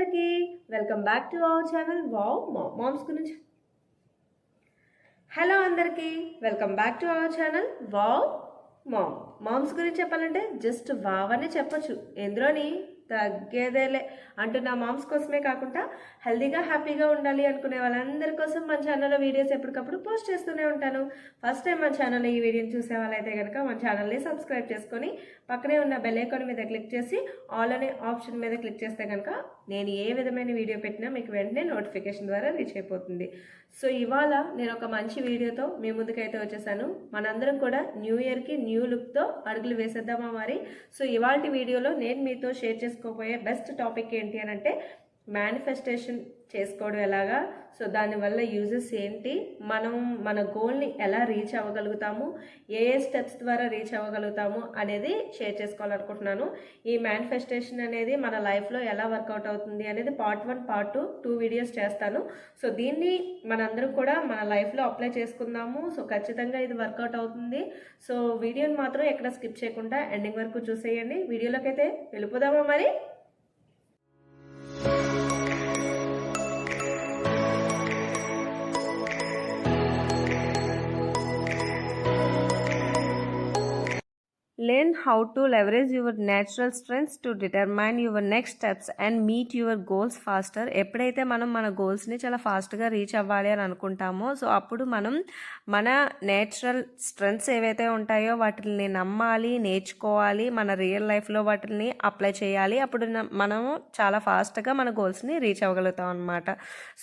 అందరికీ welcome back to our channel wow moms గురించి. Hello అందరికీ welcome back to our channel wow moms గురించి చెప్పాలంటే జస్ట్ వావ్ అనే చెప్పచ్చు. ఎందులోని తగ్గేదేలే అంటూ నా మామ్స్ కోసమే కాకుండా హెల్తీగా హ్యాపీగా ఉండాలి అనుకునే వాళ్ళందరి కోసం మన ఛానల్లో వీడియోస్ ఎప్పటికప్పుడు పోస్ట్ చేస్తూనే ఉంటాను. ఫస్ట్ టైం మన ఛానల్లో ఈ వీడియోని చూసే వాళ్ళైతే కనుక మన ఛానల్ని సబ్స్క్రైబ్ చేసుకొని పక్కనే ఉన్న బెల్ ఐకాన్ మీద క్లిక్ చేసి ఆల్ అనే ఆప్షన్ మీద క్లిక్ చేస్తే కనుక నేను ఏ విధమైన వీడియో పెట్టినా మీకు వెంటనే నోటిఫికేషన్ ద్వారా రీచ్ అయిపోతుంది. సో ఇవాళ నేను ఒక మంచి వీడియోతో మీ ముందుకైతే వచ్చేసాను. మనందరం కూడా న్యూ ఇయర్కి న్యూ లుక్తో అడుగులు వేసేద్దామా మరి. సో ఇవాళ వీడియోలో నేను మీతో షేర్ చేసుకోబోయే బెస్ట్ టాపిక్ ఏంటి అని అంటే మేనిఫెస్టేషన్ చేసుకోవడం ఎలాగా, సో దానివల్ల యూజెస్ ఏంటి, మనం మన గోల్ని ఎలా రీచ్ అవ్వగలుగుతాము, ఏ స్టెప్స్ ద్వారా రీచ్ అవ్వగలుగుతాము అనేది షేర్ చేసుకోవాలనుకుంటున్నాను. ఈ మేనిఫెస్టేషన్ అనేది మన లైఫ్లో ఎలా వర్కౌట్ అవుతుంది అనేది పార్ట్ 1 పార్ట్ 2 వీడియోస్ చేస్తాను. సో దీన్ని మనందరం కూడా మన లైఫ్లో అప్లై చేసుకుందాము. సో ఖచ్చితంగా ఇది వర్కౌట్ అవుతుంది. సో వీడియోని మాత్రం ఎక్కడ స్కిప్ చేయకుండా ఎండింగ్ వరకు చూసేయండి. వీడియోలోకి అయితే వెళ్ళిపోదామా మరి. Learn how to leverage your natural strengths to determine your next steps and meet your goals faster. ఎప్పుడైతే మనం మన గోల్స్ని చాలా ఫాస్ట్గా రీచ్ అవ్వాలి అని అనుకుంటామో, సో అప్పుడు మనం మన నేచురల్ స్ట్రెంగ్త్స్ ఏవైతే ఉంటాయో వాటిని నమ్మాలి, నేర్చుకోవాలి, మన రియల్ లైఫ్లో వాటిని అప్లై చేయాలి. అప్పుడు మనము చాలా ఫాస్ట్గా మన గోల్స్ని రీచ్ అవ్వగలుగుతాం అనమాట.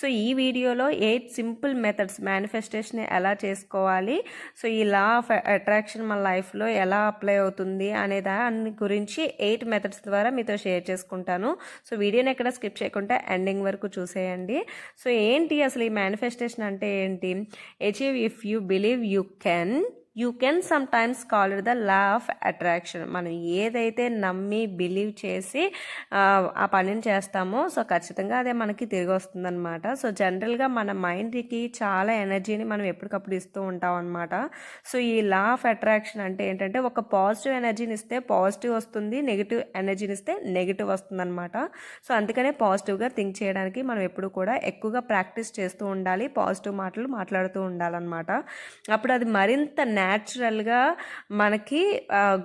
సో ఈ వీడియోలో 8 సింపుల్ మెథడ్స్ మేనిఫెస్టేషన్ ఎలా చేసుకోవాలి, సో ఈ లా ఆఫ్ అట్రాక్షన్ మన లైఫ్లో ఎలా అప్లై అవుతుంది అనే దాని గురించి 8 మెథడ్స్ ద్వారా మీతో షేర్ చేసుకుంటాను. సో వీడియోని ఎక్కడ స్కిప్ చేయకుండా ఎండింగ్ వరకు చూసేయండి. సో ఏంటి అసలు ఈ మేనిఫెస్టేషన్ అంటే ఏంటి? Achieve if you believe you can some times call it the law of attraction. మనం ఏదైతే నమ్మి బిలీవ్ చేసి ఆ పనిని చేస్తామో సో ఖచ్చితంగా అదే మనకి తిరిగి వస్తుందన్నమాట. సో జనరల్గా మన మైండ్కి చాలా ఎనర్జీని మనం ఎప్పటికప్పుడు ఇస్తూ ఉంటాం అనమాట. సో ఈ లా ఆఫ్ అట్రాక్షన్ అంటే ఏంటంటే ఒక పాజిటివ్ ఎనర్జీని ఇస్తే పాజిటివ్ వస్తుంది, నెగిటివ్ ఎనర్జీని ఇస్తే నెగిటివ్ వస్తుంది అనమాట. సో అందుకనే పాజిటివ్గా థింక్ చేయడానికి మనం ఎప్పుడు కూడా ఎక్కువగా ప్రాక్టీస్ చేస్తూ ఉండాలి, పాజిటివ్ మాటలు మాట్లాడుతూ ఉండాలన్నమాట. అప్పుడు అది మరింత న్యాచురల్గా మనకి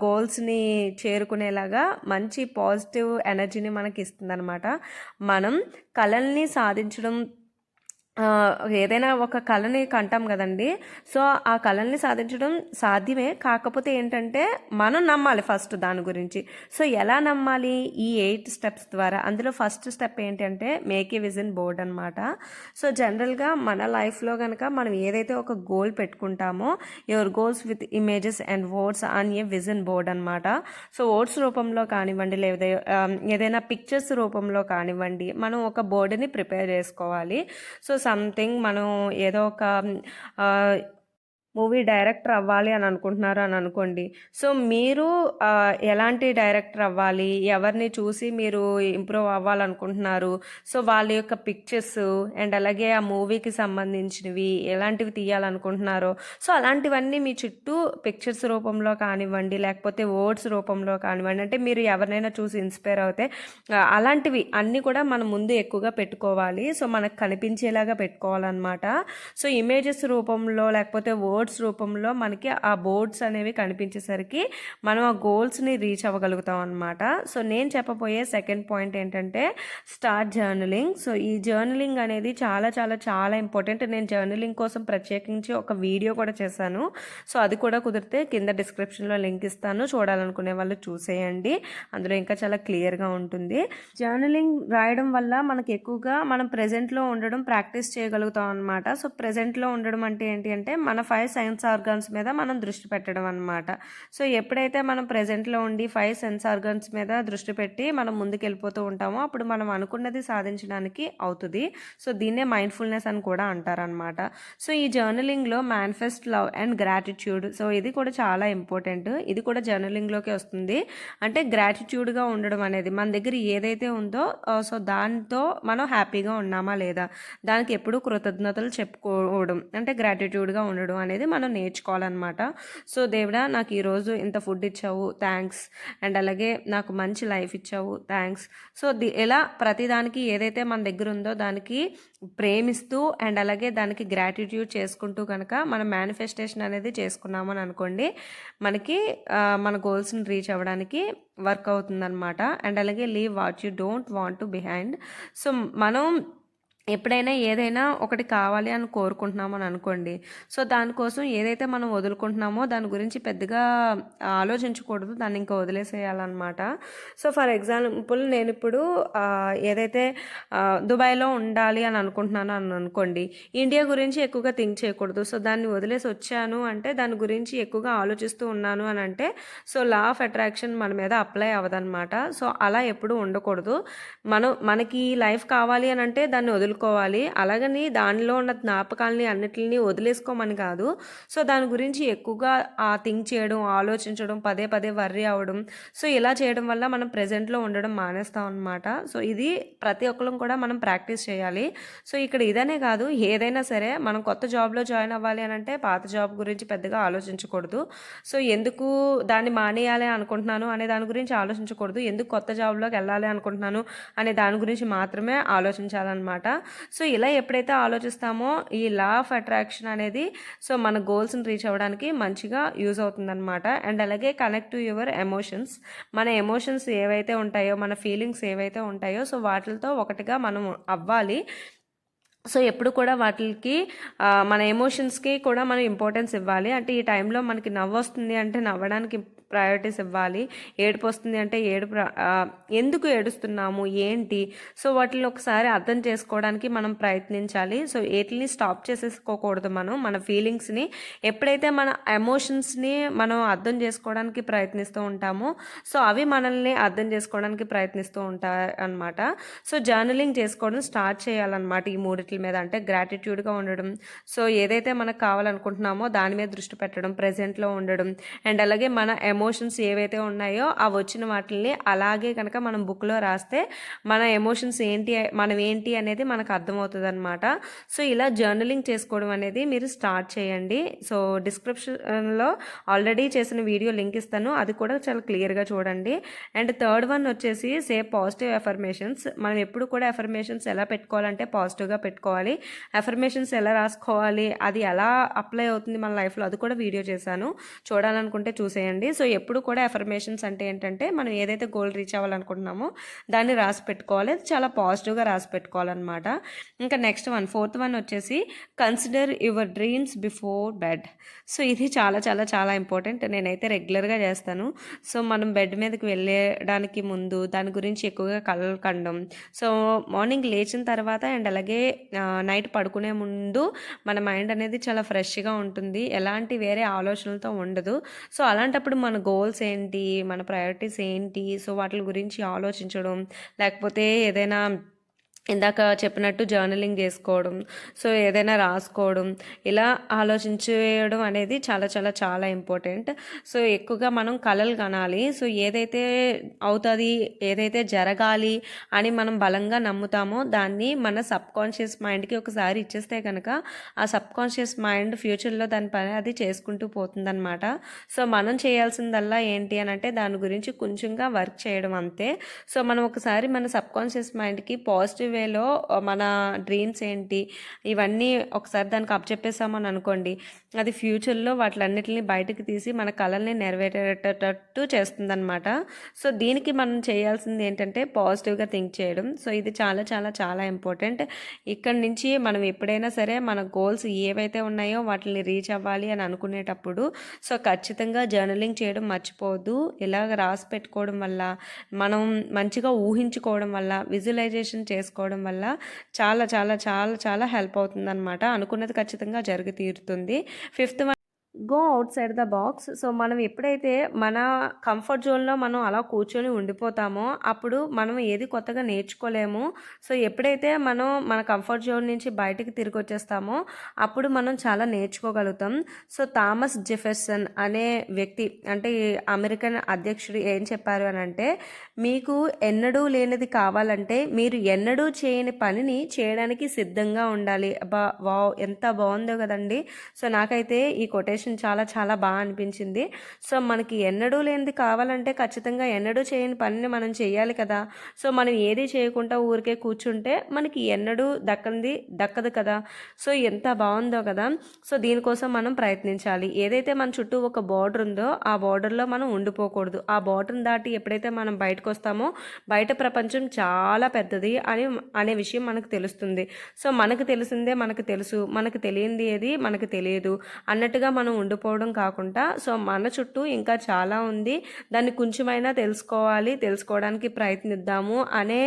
గోల్స్ని చేరుకునేలాగా మంచి పాజిటివ్ ఎనర్జీని మనకి ఇస్తుంది అనమాట. మనం కలల్ని సాధించడం, ఏదైనా ఒక కళని కంటాం కదండి. సో ఆ కళల్ని సాధించడం సాధ్యమే, కాకపోతే ఏంటంటే మనం నమ్మాలి ఫస్ట్ దాని గురించి. సో ఎలా నమ్మాలి? ఈ 8 స్టెప్స్ ద్వారా. అందులో ఫస్ట్ స్టెప్ ఏంటంటే మేక్ ఏ విజన్ బోర్డ్ అనమాట. సో జనరల్గా మన లైఫ్లో కనుక మనం ఏదైతే ఒక గోల్ పెట్టుకుంటామో, your goals with images and words on a vision board అనమాట. సో వర్డ్స్ రూపంలో కానివ్వండి, లేదా ఏదైనా పిక్చర్స్ రూపంలో కానివ్వండి, మనం ఒక బోర్డుని ప్రిపేర్ చేసుకోవాలి. సో సంథింగ్ మనం ఏదో ఒక మూవీ డైరెక్టర్ అవ్వాలి అని అనుకుంటున్నారు అని అనుకోండి. సో మీరు ఎలాంటి డైరెక్టర్ అవ్వాలి, ఎవరిని చూసి మీరు ఇంప్రూవ్ అవ్వాలనుకుంటున్నారు, సో వాళ్ళ యొక్క పిక్చర్స్ అండ్ అలాగే ఆ మూవీకి సంబంధించినవి ఎలాంటివి తీయాలనుకుంటున్నారో, సో అలాంటివన్నీ మీ చుట్టూ పిక్చర్స్ రూపంలో కానివ్వండి, లేకపోతే వర్డ్స్ రూపంలో కానివ్వండి, అంటే మీరు ఎవరినైనా చూసి ఇన్స్పైర్ అవుతే అలాంటివి అన్నీ కూడా మనం ముందు ఎక్కువగా పెట్టుకోవాలి. సో మనకు కనిపించేలాగా పెట్టుకోవాలన్నమాట. సో ఇమేజెస్ రూపంలో లేకపోతే వర్డ్స్ రూపంలో మనకి ఆ బోర్డ్స్ అనేవి కనిపించేసరికి మనం ఆ గోల్స్ని రీచ్ అవ్వగలుగుతాం అనమాట. సో నేను చెప్పబోయే సెకండ్ పాయింట్ ఏంటంటే స్టార్ట్ జర్నలింగ్. సో ఈ జర్నలింగ్ అనేది చాలా చాలా చాలా ఇంపార్టెంట్. నేను జర్నలింగ్ కోసం ప్రత్యేకించి ఒక వీడియో కూడా చేశాను. సో అది కూడా కుదిరితే కింద డిస్క్రిప్షన్లో లింక్ ఇస్తాను, చూడాలనుకునే వాళ్ళు చూసేయండి. అందులో ఇంకా చాలా క్లియర్గా ఉంటుంది. జర్నలింగ్ రాయడం వల్ల మనకి ఎక్కువగా మనం ప్రెజెంట్లో ఉండడం ప్రాక్టీస్ చేయగలుగుతాం అనమాట. సో ప్రెజెంట్లో ఉండడం అంటే ఏంటి అంటే మన 5 సెన్స్ ఆర్గన్స్ మీద మనం దృష్టి పెట్టడం అనమాట. సో ఎప్పుడైతే మనం ప్రెజెంట్లో ఉండి 5 సెన్స్ ఆర్గన్స్ మీద దృష్టి పెట్టి మనం ముందుకు వెళ్ళిపోతూ ఉంటామో అప్పుడు మనం అనుకున్నది సాధించడానికి అవుతుంది. సో దీన్నే మైండ్ఫుల్నెస్ అని కూడా అంటారనమాట. సో ఈ జర్నలింగ్లో manifest, love and gratitude, so ఇది కూడా చాలా ఇంపార్టెంట్. ఇది కూడా జర్నలింగ్లోకి వస్తుంది. అంటే గ్రాటిట్యూడ్గా ఉండడం అనేది మన దగ్గర ఏదైతే ఉందో సో దాంతో మనం హ్యాపీగా ఉన్నామా లేదా, దానికి ఎప్పుడూ కృతజ్ఞతలు చెప్పుకోవడం, అంటే గ్రాటిట్యూడ్గా ఉండడం అనేది అనేది మనం నేర్చుకోవాలన్నమాట. సో దేవుడా నాకు ఈరోజు ఇంత ఫుడ్ ఇచ్చావు థ్యాంక్స్, అండ్ అలాగే నాకు మంచి లైఫ్ ఇచ్చావు థ్యాంక్స్. సో ఎలా ప్రతిదానికి ఏదైతే మన దగ్గర ఉందో దానికి ప్రేమిస్తూ అండ్ అలాగే దానికి గ్రాటిట్యూడ్ చేసుకుంటూ కనుక మనం మేనిఫెస్టేషన్ అనేది చేసుకున్నామని అనుకోండి, మనకి మన గోల్స్ని రీచ్ అవ్వడానికి వర్క్ అవుతుందన్నమాట. అండ్ అలాగే leave what you don't want to behind. So మనం ఎప్పుడైనా ఏదైనా ఒకటి కావాలి అని కోరుకుంటున్నాము అని అనుకోండి, సో దానికోసం ఏదైతే మనం వదులుకుంటున్నామో దాని గురించి పెద్దగా ఆలోచించకూడదు, దాన్ని ఇంకా వదిలేసేయాలన్నమాట. సో ఫర్ ఎగ్జాంపుల్ నేను ఇప్పుడు ఏదైతే దుబాయ్లో ఉండాలి అని అనుకుంటున్నాను అని అనుకోండి, ఇండియా గురించి ఎక్కువగా థింక్ చేయకూడదు. సో దాన్ని వదిలేసి వచ్చాను అంటే దాని గురించి ఎక్కువగా ఆలోచిస్తూ ఉన్నాను అని అంటే సో లా ఆఫ్ అట్రాక్షన్ మన మీద అప్లై అవ్వదన్నమాట. సో అలా ఎప్పుడూ ఉండకూడదు. మనకి లైఫ్ కావాలి అని అంటే దాన్ని వదులుకోవాలి, అలాగని దానిలో ఉన్న జ్ఞాపకాలని అన్నిటిని వదిలేసుకోమని కాదు. సో దాని గురించి ఎక్కువగా థింక్ చేయడం, ఆలోచించడం, పదే పదే వర్రీ అవ్వడం, సో ఇలా చేయడం వల్ల మనం ప్రెజెంట్లో ఉండడం మానేస్తాం అనమాట. సో ఇది ప్రతి ఒక్కరం కూడా మనం ప్రాక్టీస్ చేయాలి. సో ఇక్కడ ఇదనే కాదు, ఏదైనా సరే మనం కొత్త జాబ్లో జాయిన్ అవ్వాలి అని అంటే పాత జాబ్ గురించి పెద్దగా ఆలోచించకూడదు. సో ఎందుకు దాన్ని మానేయాలి అనుకుంటున్నాను అనే దాని గురించి ఆలోచించకూడదు, ఎందుకు కొత్త జాబ్లోకి వెళ్ళాలి అనుకుంటున్నాను అనే దాని గురించి మాత్రమే ఆలోచించాలన్నమాట. సో ఇలా ఎప్పుడైతే ఆలోచిస్తామో ఈ లా ఆఫ్ అట్రాక్షన్ అనేది సో మన గోల్స్ని రీచ్ అవ్వడానికి మంచిగా యూజ్ అవుతుందన్నమాట. అండ్ అలాగే కనెక్ట్ టు యువర్ ఎమోషన్స్. మన ఎమోషన్స్ ఏవైతే ఉంటాయో, మన ఫీలింగ్స్ ఏవైతే ఉంటాయో సో వాటితో ఒకటిగా మనం అవ్వాలి. సో ఎప్పుడు కూడా వాటికి మన ఎమోషన్స్కి కూడా మనం ఇంపార్టెన్స్ ఇవ్వాలి. అంటే ఈ టైంలో మనకి నవ్వు వస్తుంది అంటే నవ్వడానికి ప్రయారిటీస్ ఇవ్వాలి, ఏడుపు వస్తుంది అంటే ఎందుకు ఏడుస్తున్నాము ఏంటి, సో వాటిని ఒకసారి అర్థం చేసుకోవడానికి మనం ప్రయత్నించాలి. సో వీటిని స్టాప్ చేసేసుకోకూడదు. మన ఫీలింగ్స్ని ఎప్పుడైతే మన ఎమోషన్స్ని మనం అర్థం చేసుకోవడానికి ప్రయత్నిస్తూ ఉంటామో సో అవి మనల్ని అర్థం చేసుకోవడానికి ప్రయత్నిస్తూ ఉంటాయి అన్నమాట. సో జర్నలింగ్ చేసుకోవడం స్టార్ట్ చేయాలన్నమాట ఈ మూడిటి మీద. అంటే గ్రాటిట్యూడ్గా ఉండడం, సో ఏదైతే మనకు కావాలనుకుంటున్నామో దాని మీద దృష్టి పెట్టడం, ప్రెజెంట్లో ఉండడం, అండ్ అలాగే మన ఎమోషన్స్ ఏవైతే ఉన్నాయో ఆ వచ్చిన వాటిని అలాగే కనుక మనం బుక్లో రాస్తే మన ఎమోషన్స్ ఏంటి, మనం ఏంటి అనేది మనకు అర్థమవుతుంది అనమాట. సో ఇలా జర్నలింగ్ చేసుకోవడం అనేది మీరు స్టార్ట్ చేయండి. సో డిస్క్రిప్షన్లో ఆల్రెడీ చేసిన వీడియో లింక్ ఇస్తాను, అది కూడా చాలా క్లియర్గా చూడండి. అండ్ థర్డ్ వన్ వచ్చేసి పాజిటివ్ ఎఫర్మేషన్స్. మనం ఎప్పుడు కూడా ఎఫర్మేషన్స్ ఎలా పెట్టుకోవాలంటే పాజిటివ్గా పెట్టుకోవాలి. ఎఫర్మేషన్స్ ఎలా రాసుకోవాలి, అది ఎలా అప్లై అవుతుంది మన లైఫ్లో, అది కూడా వీడియో చేశాను, చూడాలనుకుంటే చూసేయండి. సో ఎప్పుడు కూడా ఎఫర్మేషన్స్ అంటే ఏంటంటే మనం ఏదైతే గోల్ రీచ్ అవ్వాలనుకుంటున్నామో దాన్ని రాసి పెట్టుకోవాలి, అది చాలా పాజిటివ్గా రాసి పెట్టుకోవాలన్నమాట. ఇంకా నెక్స్ట్ వన్, ఫోర్త్ వన్ వచ్చేసి consider your dreams before bed. So ఇది చాలా చాలా చాలా ఇంపార్టెంట్, నేనైతే రెగ్యులర్గా చేస్తాను. సో మనం బెడ్ మీదకి వెళ్ళడానికి ముందు దాని గురించి ఎక్కువగా కలలు కండం, సో మార్నింగ్ లేచిన తర్వాత అండ్ అలాగే నైట్ పడుకునే ముందు మన మైండ్ అనేది చాలా ఫ్రెష్గా ఉంటుంది, ఎలాంటి వేరే ఆలోచనలతో ఉండదు. సో అలాంటప్పుడు మన గోల్స్ ఏంటి, మన ప్రయారిటీస్ ఏంటి, సో వాటి గురించి ఆలోచించడం, లేకపోతే ఏదైనా ఇందాక చెప్పినట్టు జర్నలింగ్ చేసుకోవడం, సో ఏదైనా రాసుకోవడం, ఇలా ఆలోచించడం అనేది చాలా చాలా చాలా ఇంపార్టెంట్. సో ఎక్కువగా మనం కలలు కనాలి. సో ఏదైతే అవుతుంది, ఏదైతే జరగాలి అని మనం బలంగా నమ్ముతామో దాన్ని మన సబ్కాన్షియస్ మైండ్కి ఒకసారి ఇచ్చేస్తే కనుక ఆ సబ్కాన్షియస్ మైండ్ ఫ్యూచర్లో దాని పని అది చేసుకుంటూ పోతుందన్నమాట. సో మనం చేయాల్సిందల్లా ఏంటి అని అంటే దాని గురించి కొంచెంగా వర్క్ చేయడం అంతే. సో మనం ఒకసారి మన సబ్కాన్షియస్ మైండ్కి పాజిటివ్ వేలో మన డ్రీమ్స్ ఏంటి ఇవన్నీ ఒకసారి దానికి అప్పచెప్పేసామని అనుకోండి, అది ఫ్యూచర్లో వాటిలన్నిటిని బయటకు తీసి మన కళల్ని నెరవేరేటట్టు చేస్తుందన్నమాట. సో దీనికి మనం చేయాల్సింది ఏంటంటే పాజిటివ్గా థింక్ చేయడం. సో ఇది చాలా చాలా చాలా ఇంపార్టెంట్. ఇక్కడి నుంచి మనం ఎప్పుడైనా సరే మన గోల్స్ ఏవైతే ఉన్నాయో వాటిని రీచ్ అవ్వాలి అని అనుకునేటప్పుడు సో ఖచ్చితంగా జర్నలింగ్ చేయడం మర్చిపోవద్దు. ఇలాగ రాసి పెట్టుకోవడం వల్ల, మనం మంచిగా ఊహించుకోవడం వల్ల, విజువలైజేషన్ చేసుకోవడం వల్ల చాలా చాలా చాలా చాలా హెల్ప్ అవుతుంది అనమాట. అనుకున్నది ఖచ్చితంగా జరిగి తీరుతుంది. Fifth go out side the box. So, మనం ఎప్పుడైతే మన కంఫర్ట్ జోన్‌లో మనం అలా కూర్చొని ఉండిపోతామో, అప్పుడు మనం ఏది కొత్తగా నేర్చుకోలేము. సో, ఎప్పుడైతే మనం మన కంఫర్ట్ జోన్ నుంచి బయటికి తిరిగొచ్చేస్తామో, అప్పుడు మనం చాలా నేర్చుకోగలుగుతాం. సో, థామస్ జెఫెర్సన్ అనే వ్యక్తి అంటే ఈ అమెరికన్ అధ్యక్షుడు ఏం చెప్పారు అనంటే, మీకు ఎన్నడూ లేనిది కావాలంటే మీరు ఎన్నడూ చేయని పనిని చేయడానికి సిద్ధంగా ఉండాలి. అబ్బా! వావ్! ఎంత బావుందో గదండీ! సో, నాకైతే ఈ కొటేషన్ చాలా చాలా బా అనిపించింది. సో, మనకి ఎన్నడూ లేనిది కావాలంటే ఖచ్చితంగా ఎన్నడూ చేయని పనిని మనం చేయాలి కదా! సో, మనం ఏది చేయకుండా ఊరికే కూర్చుంటే మనకి ఎన్నడూ దక్కదు కదా! సో, ఎంత బావుందో కదా! సో, దీనికోసం మనం ప్రయత్నించాలి. ఏదైతే మన చుట్టూ ఒక బోర్డర్ ఉందో ఆ బోర్డర్‌లో మనం ఉండిపోకూడదు. ఆ బోర్డర్‌ని దాటి ఎప్పుడైతే మనం బయటకొస్తామో బయట ప్రపంచం చాలా పెద్దది అనే విషయం మనకు తెలుస్తుంది. సో, మనకు తెలిసిందే మనకు తెలుసు. మనకు తెలియంది ఏది మనకు తెలియదు అన్నట్టుగా మనం ఉండిపోవడం కాకుండా సో, మన చుట్టూ ఇంకా చాలా ఉంది. దాన్ని కొంచెమైనా తెలుసుకోవడానికి ప్రయత్నిద్దాము అనే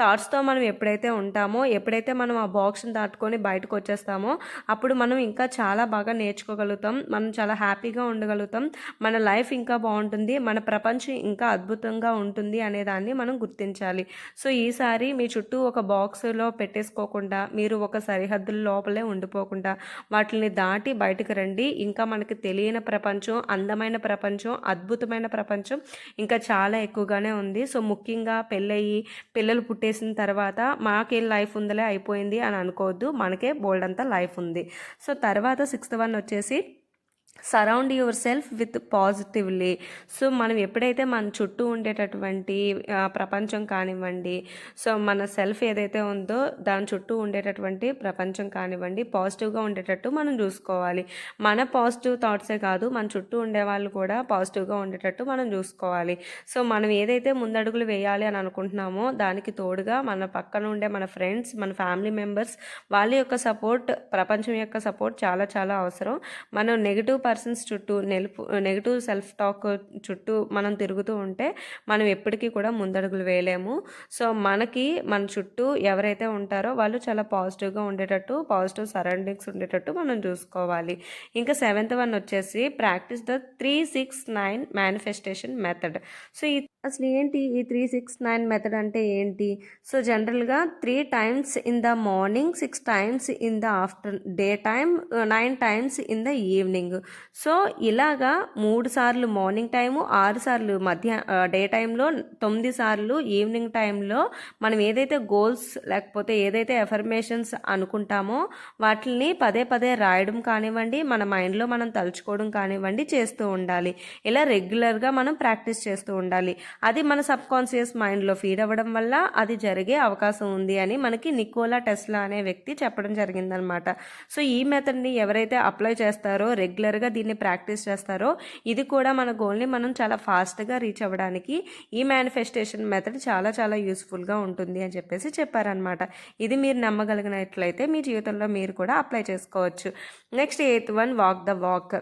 థాట్స్‌తో మనం ఎప్పుడైతే ఉంటామో, ఎప్పుడైతే మనం ఆ బాక్స్‌ని దాటుకొని బయటకొచ్చేస్తామో, అప్పుడు మనం ఇంకా చాలా బాగా నేర్చుకోగలుగుతాం. మనం చాలా హ్యాపీగా ఉండగలుగుతాం. మన లైఫ్ ఇంకా బావుంటుంది. మన ప్రపంచం ఇంకా అద్భుతంగా ఉంటుంది అనే దాన్ని మనం గుర్తించాలి. సో, ఈసారి మీ చుట్టూ ఒక బాక్స్‌లో పెట్టేసుకోకుండా, మీరు ఒక సరిహద్దుల లోపలే ఉండిపోకుండా, వాటిల్ని దాటి బయటకు రండి. ఇంకా మనకి తెలియని ప్రపంచం, అందమైన ప్రపంచం, అద్భుతమైన ప్రపంచం ఇంకా చాలా ఎక్కువగానే ఉంది. సో, ముఖ్యంగా పెళ్ళయ్యి, పిల్లలు పుట్టేసిన తర్వాత మాకేం లైఫ్ ఉందిలే అయిపోయింది అని అనుకోవద్దు. మనకే బోలెడంత లైఫ్ ఉంది. సో, తర్వాత సిక్స్త్ వన్ వచ్చేసి surround your self with positively. So, మనం ఎప్పుడైతే మన చుట్టూ ఉండేటటువంటి ప్రపంచం కానివ్వండి, సో మన సెల్ఫ్ ఏదైతే ఉందో దాని చుట్టూ ఉండేటటువంటి ప్రపంచం కానివ్వండి పాజిటివ్గా ఉండేటట్టు మనం చూసుకోవాలి. మన పాజిటివ్ థాట్సే కాదు మన చుట్టూ ఉండేవాళ్ళు కూడా పాజిటివ్గా ఉండేటట్టు మనం చూసుకోవాలి. సో, మనం ఏదైతే ముందడుగులు వేయాలి అని అనుకుంటున్నామో దానికి తోడుగా మన పక్కన ఉండే మన ఫ్రెండ్స్, మన ఫ్యామిలీ మెంబర్స్ వాళ్ళ యొక్క సపోర్ట్, ప్రపంచం యొక్క సపోర్ట్ చాలా చాలా అవసరం. మనం నెగిటివ్ పర్సన్స్ చుట్టూ నెగిటివ్ సెల్ఫ్ టాక్ చుట్టూ మనం తిరుగుతూ ఉంటే మనం ఎప్పటికీ కూడా ముందడుగులు వేయలేము. సో, మనకి మన చుట్టూ ఎవరైతే ఉంటారో వాళ్ళు చాలా పాజిటివ్గా ఉండేటట్టు, పాజిటివ్ సరౌండింగ్స్ ఉండేటట్టు మనం చూసుకోవాలి. ఇంకా సెవెంత్ వన్ వచ్చేసి practice the 3-6-9 manifestation method. So, అసలు ఏంటి ఈ 3-6-9 మెథడ్ అంటే ఏంటి? సో, జనరల్గా 3 times in the morning, 6 times in the day time, 9 times in the evening. So, ఇలాగా 3 సార్లు మార్నింగ్ టైము, 6 సార్లు డే టైంలో, 9 సార్లు ఈవినింగ్ టైంలో మనం ఏదైతే గోల్స్ లేకపోతే ఏదైతే ఎఫర్మేషన్స్ అనుకుంటామో వాటిని పదే పదే రాయడం కానివ్వండి, మన మైండ్లో మనం తలుచుకోవడం కానివ్వండి చేస్తూ ఉండాలి. ఇలా రెగ్యులర్గా మనం ప్రాక్టీస్ చేస్తూ ఉండాలి. అది మన సబ్ కాన్షియస్ మైండ్లో ఫీడ్ అవ్వడం వల్ల అది జరిగే అవకాశం ఉంది అని మనకి నికోలా టెస్లా అనే వ్యక్తి చెప్పడం జరిగిందనమాట. సో, ఈ మెథడ్ని ఎవరైతే అప్లై చేస్తారో, రెగ్యులర్గా దీన్ని ప్రాక్టీస్ చేస్తారో, ఇది కూడా మన గోల్ని మనం చాలా ఫాస్ట్గా రీచ్ అవ్వడానికి ఈ మేనిఫెస్టేషన్ మెథడ్ చాలా చాలా యూస్ఫుల్గా ఉంటుంది అని చెప్పేసి చెప్పారనమాట. ఇది మీరు నమ్మగలిగినట్లయితే మీ జీవితంలో మీరు కూడా అప్లై చేసుకోవచ్చు. Next 8th one walk the walk.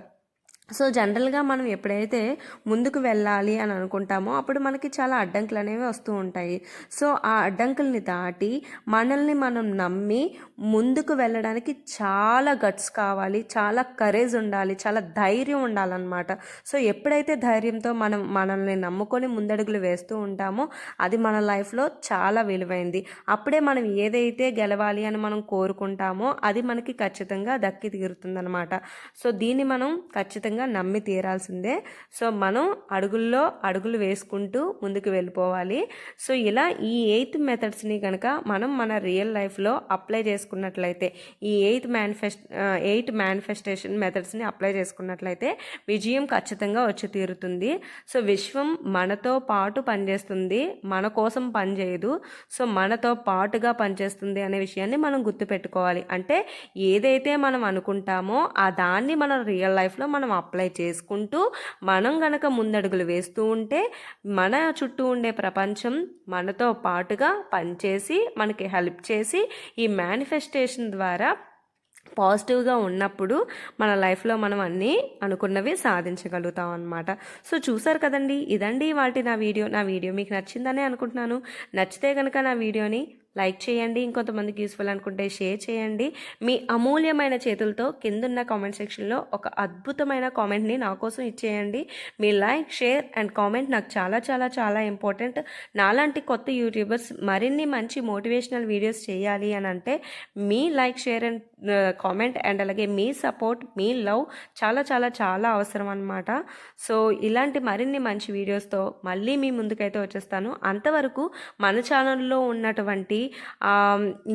So, జనరల్గా మనం ఎప్పుడైతే ముందుకు వెళ్ళాలి అని అనుకుంటామో అప్పుడు మనకి చాలా అడ్డంకులు అనేవి వస్తూ ఉంటాయి. సో, ఆ అడ్డంకుల్ని దాటి మనల్ని మనం నమ్మి ముందుకు వెళ్ళడానికి చాలా గట్స్ కావాలి, చాలా కరేజ్ ఉండాలి, చాలా ధైర్యం ఉండాలన్నమాట. సో, ఎప్పుడైతే ధైర్యంతో మనం మనల్ని నమ్ముకొని ముందడుగులు వేస్తూ ఉంటామో అది మన లైఫ్లో చాలా విలువైంది. అప్పుడే మనం ఏదైతే గెలవాలి అని మనం కోరుకుంటామో అది మనకి ఖచ్చితంగా దక్కి తీరుతుందనమాట. సో, దీన్ని మనం ఖచ్చితంగా నమ్మి తీరాల్సిందే. సో, మనం అడుగులు వేసుకుంటూ ముందుకు వెళ్ళిపోవాలి. సో, ఇలా ఈ 8 మెథడ్స్ని కనుక మనం మన రియల్ లైఫ్లో అప్లై చేసుకున్నట్లయితే, ఈ 8 మేనిఫెస్టేషన్ మెథడ్స్ని అప్లై చేసుకున్నట్లయితే విజయం ఖచ్చితంగా వచ్చి తీరుతుంది. సో, విశ్వం మనతో పాటు పనిచేస్తుంది, మన కోసం పనిచేయదు. సో, మనతో పాటుగా పనిచేస్తుంది అనే విషయాన్ని మనం గుర్తుపెట్టుకోవాలి. అంటే ఏదైతే మనం అనుకుంటామో ఆ దాన్ని మన రియల్ లైఫ్లో మనం అప్లై చేసుకుంటూ మనం గనక ముందడుగులు వేస్తూ ఉంటే మన చుట్టూ ఉండే ప్రపంచం మనతో పాటుగా పనిచేసి మనకి హెల్ప్ చేసి ఈ మేనిఫెస్టేషన్ ద్వారా పాజిటివ్గా ఉన్నప్పుడు మన లైఫ్లో మనం అన్నీ అనుకున్నవి సాధించగలుగుతాం అన్నమాట. సో, చూసారు కదండి, ఇదండి వాటి నా వీడియో మీకు నచ్చిందనే అనుకుంటున్నాను. నచ్చితే కనుక నా వీడియోని లైక్ చేయండి, ఇంకొంతమందికి యూస్ఫుల్ అనుకుంటే షేర్ చేయండి. మీ అమూల్యమైన చేతులతో కిందున్న కామెంట్ సెక్షన్లో ఒక అద్భుతమైన కామెంట్ని నా కోసం ఇచ్చేయండి. మీ లైక్, షేర్ అండ్ కామెంట్ నాకు చాలా చాలా చాలా ఇంపార్టెంట్. నాలాంటి కొత్త యూట్యూబర్స్ మరిన్ని మంచి మోటివేషనల్ వీడియోస్ చేయాలి అని అంటే మీ like, share and comment and అలాగే మీ సపోర్ట్, మీ లవ్ చాలా చాలా చాలా అవసరం అన్నమాట. సో ఇలాంటి మరిన్ని మంచి వీడియోస్తో మళ్ళీ మీ ముందుకైతే వచ్చేస్తాను. అంతవరకు మన ఛానల్లో ఉన్నటువంటి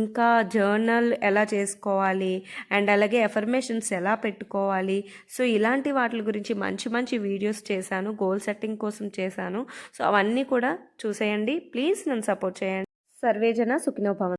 ఇంకా జర్నల్ ఎలా చేసుకోవాలి అండ్ అలాగే ఎఫర్మేషన్స్ ఎలా పెట్టుకోవాలి, సో ఇలాంటి వాటి గురించి మంచి మంచి వీడియోస్ చేశాను, గోల్ సెట్టింగ్ కోసం చేశాను. సో అవన్నీ కూడా చూసేయండి. ప్లీజ్ నన్ను సపోర్ట్ చేయండి. సర్వేజన సుఖినో భవంతు.